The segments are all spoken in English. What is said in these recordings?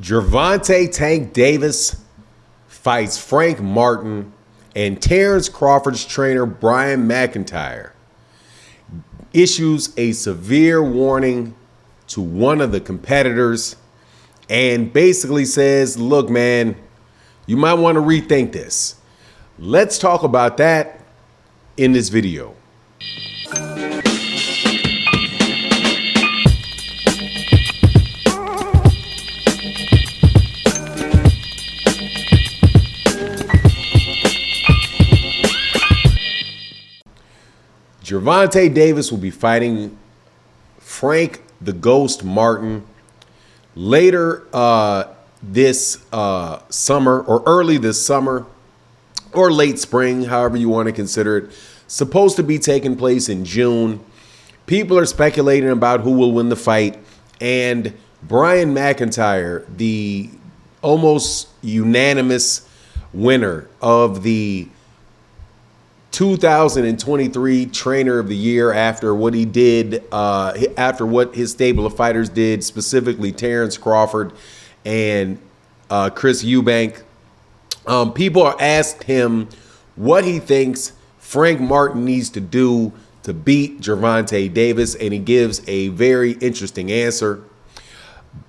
Gervonta Tank Davis fights Frank Martin, and Terence Crawford's trainer Brian McIntyre issues a severe warning to one of the competitors and basically says, look, man, you might want to rethink this. Let's talk about that in this video. Gervonta Davis will be fighting Frank the Ghost Martin later this summer, or early this summer, or late spring, however you want to consider it. Supposed to be taking place in June. People are speculating about who will win the fight, and Brian McIntyre, the almost unanimous winner of the 2023 Trainer of the Year after what he did, after what his stable of fighters did, specifically Terence Crawford and Chris Eubank. People are asked him what he thinks Frank Martin needs to do to beat Gervonta Davis, and he gives a very interesting answer.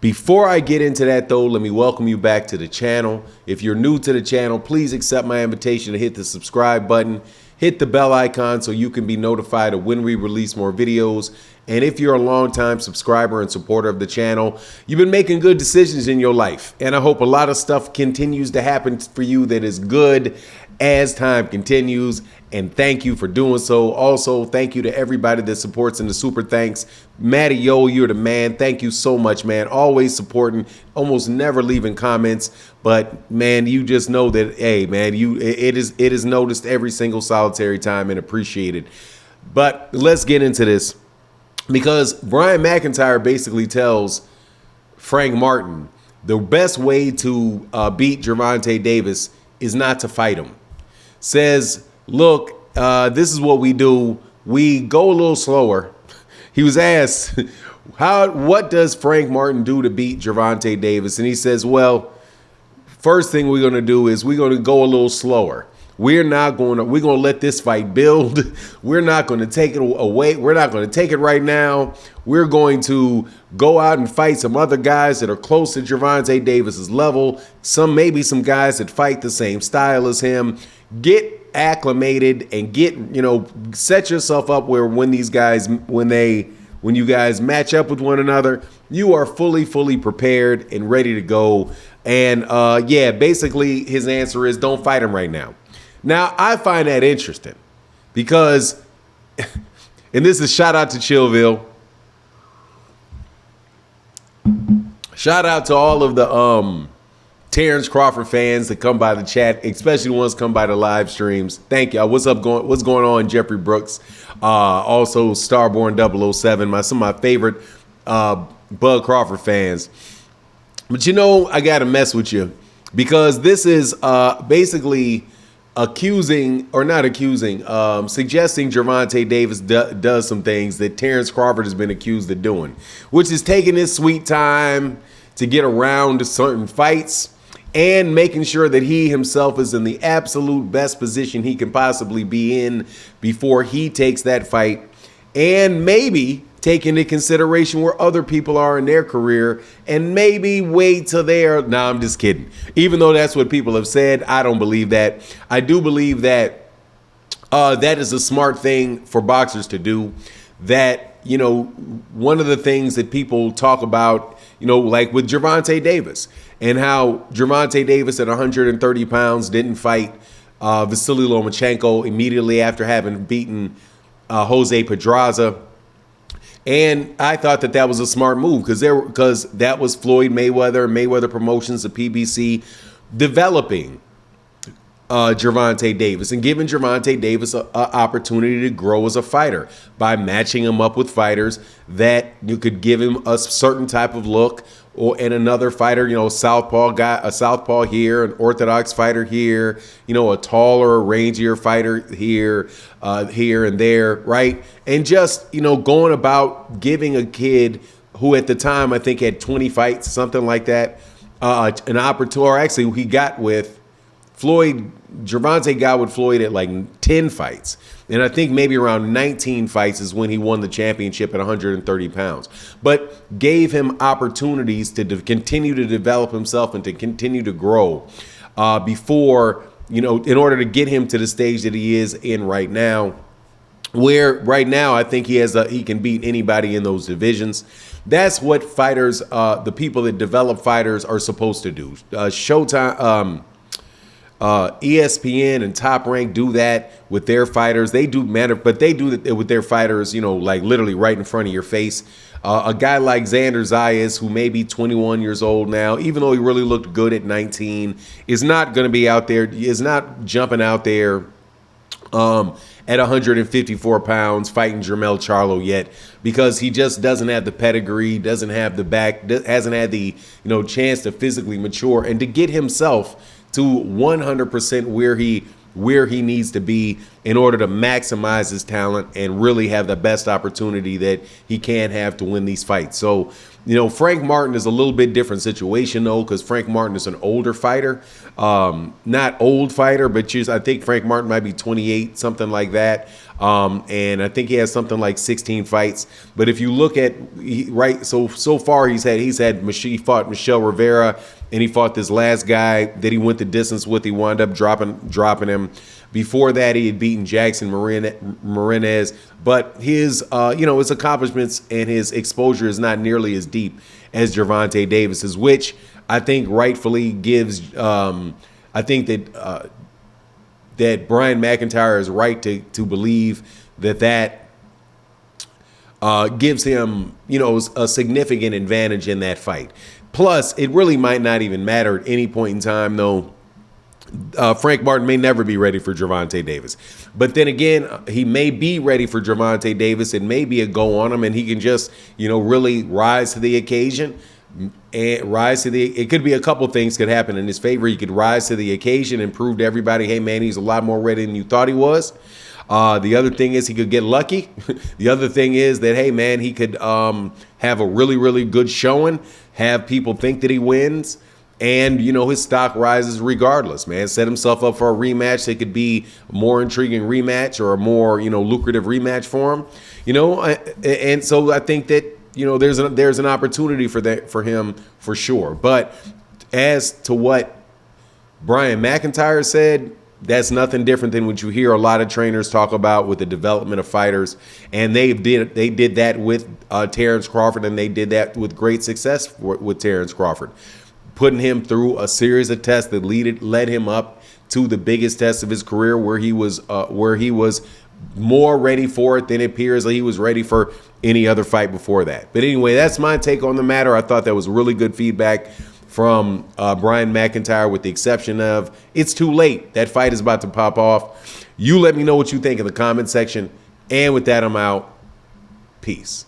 Before I get into that, though, let me welcome you back to the channel. If you're new to the channel, please accept my invitation to hit the subscribe button. Hit the bell icon so you can be notified of when we release more videos. And if you're a longtime subscriber and supporter of the channel, you've been making good decisions in your life. And I hope a lot of stuff continues to happen for you that is good as time continues. And thank you for doing so. Also, thank you to everybody that supports in the super thanks. Matty, yo, you're the man. Thank you so much, man. Always supporting, almost never leaving comments. But man, you just know that, hey, man, it is noticed every single solitary time and appreciated. But let's get into this, because Brian McIntyre basically tells Frank Martin the best way to beat Gervonta Davis is not to fight him. Says, look, this is what we do. We go a little slower. He was asked, what does Frank Martin do to beat Gervonta Davis? And he says, well, first thing we're going to do is we're going to go a little slower. We're going to let this fight build. We're not going to take it away. We're not going to take it right now. We're going to go out and fight some other guys that are close to Gervonta Davis's level. Maybe some guys that fight the same style as him. Get acclimated and set yourself up where when you guys match up with one another, you are fully prepared and ready to go. And yeah, basically his answer is don't fight him right now. Now, I find that interesting because, and this is shout out to Chillville. Shout out to all of the Terence Crawford fans that come by the chat, especially the ones that come by the live streams. Thank y'all. What's going on, Jeffrey Brooks? Also, Starborn 007, some of my favorite Bud Crawford fans. But I got to mess with you because this is basically suggesting Gervonta Davis does some things that Terence Crawford has been accused of doing, which is taking his sweet time to get around to certain fights and making sure that he himself is in the absolute best position he can possibly be in before he takes that fight, and maybe take into consideration where other people are in their career and maybe wait till they're, nah, I'm just kidding. Even though that's what people have said, I don't believe that. I do believe that that is a smart thing for boxers to do. That, one of the things that people talk about, like with Gervonta Davis, and how Gervonta Davis at 130 pounds didn't fight Vasily Lomachenko immediately after having beaten Jose Pedraza. And I thought that was a smart move because that was Floyd Mayweather Promotions, the PBC, developing Gervonta Davis and giving Gervonta Davis an opportunity to grow as a fighter by matching him up with fighters that you could give him a certain type of look, and another fighter, a southpaw here, an orthodox fighter here, a taller, rangier fighter here and there, right? And just, going about giving a kid who at the time I think had 20 fights, something like that, an opportunity, or actually he got with Floyd. Gervonta got with Floyd at like 10 fights. And I think maybe around 19 fights is when he won the championship at 130 pounds. But gave him opportunities to continue to develop himself and to continue to grow before, in order to get him to the stage that he is in right now. Where right now I think he can beat anybody in those divisions. That's what fighters, the people that develop fighters, are supposed to do. Showtime. ESPN and Top Rank do that with their fighters. They do matter, but they do it with their fighters, like literally right in front of your face. A guy like Xander Zayas, who may be 21 years old now, even though he really looked good at 19, is not going to be out there, is not jumping out there at 154 pounds fighting Jermell Charlo yet, because he just doesn't have the pedigree, doesn't have the back, hasn't had the chance to physically mature and to get himself to 100% where he needs to be in order to maximize his talent and really have the best opportunity that he can have to win these fights. So, Frank Martin is a little bit different situation though, because Frank Martin is an older fighter, not old fighter, but I think Frank Martin might be 28, something like that. And I think he has something like 16 fights. But if you look at so far he fought Michelle Rivera, and he fought this last guy that he went the distance with. He wound up dropping him. Before that, he had beaten Jackson Marinez. But his his accomplishments and his exposure is not nearly as deep as Gervonta Davis's, which I think rightfully gives. I think that Brian McIntyre is right to believe that gives him a significant advantage in that fight. Plus, it really might not even matter at any point in time, though. Frank Martin may never be ready for Gervonta Davis. But then again, he may be ready for Gervonta Davis. It may be a go on him, and he can just, really rise to the occasion. It could be a couple things could happen in his favor. He could rise to the occasion and prove to everybody, hey, man, he's a lot more ready than you thought he was. The other thing is he could get lucky. The other thing is that, hey, man, he could have a really, really good showing, have people think that he wins, and, his stock rises regardless, man. Set himself up for a rematch that could be a more intriguing rematch or a more, lucrative rematch for him, and so I think that, there's an opportunity for him for sure. But as to what Brian McIntyre said, that's nothing different than what you hear a lot of trainers talk about with the development of fighters. And they did that with Terence Crawford, and they did that with great success with Terence Crawford, putting him through a series of tests that led him up to the biggest test of his career, where he was more ready for it than it appears he was ready for any other fight before that. But anyway, that's my take on the matter. I thought that was really good feedback from Brian McIntyre, with the exception of it's too late. That fight is about to pop off. You let me know what you think in the comment section. And with that, I'm out. Peace.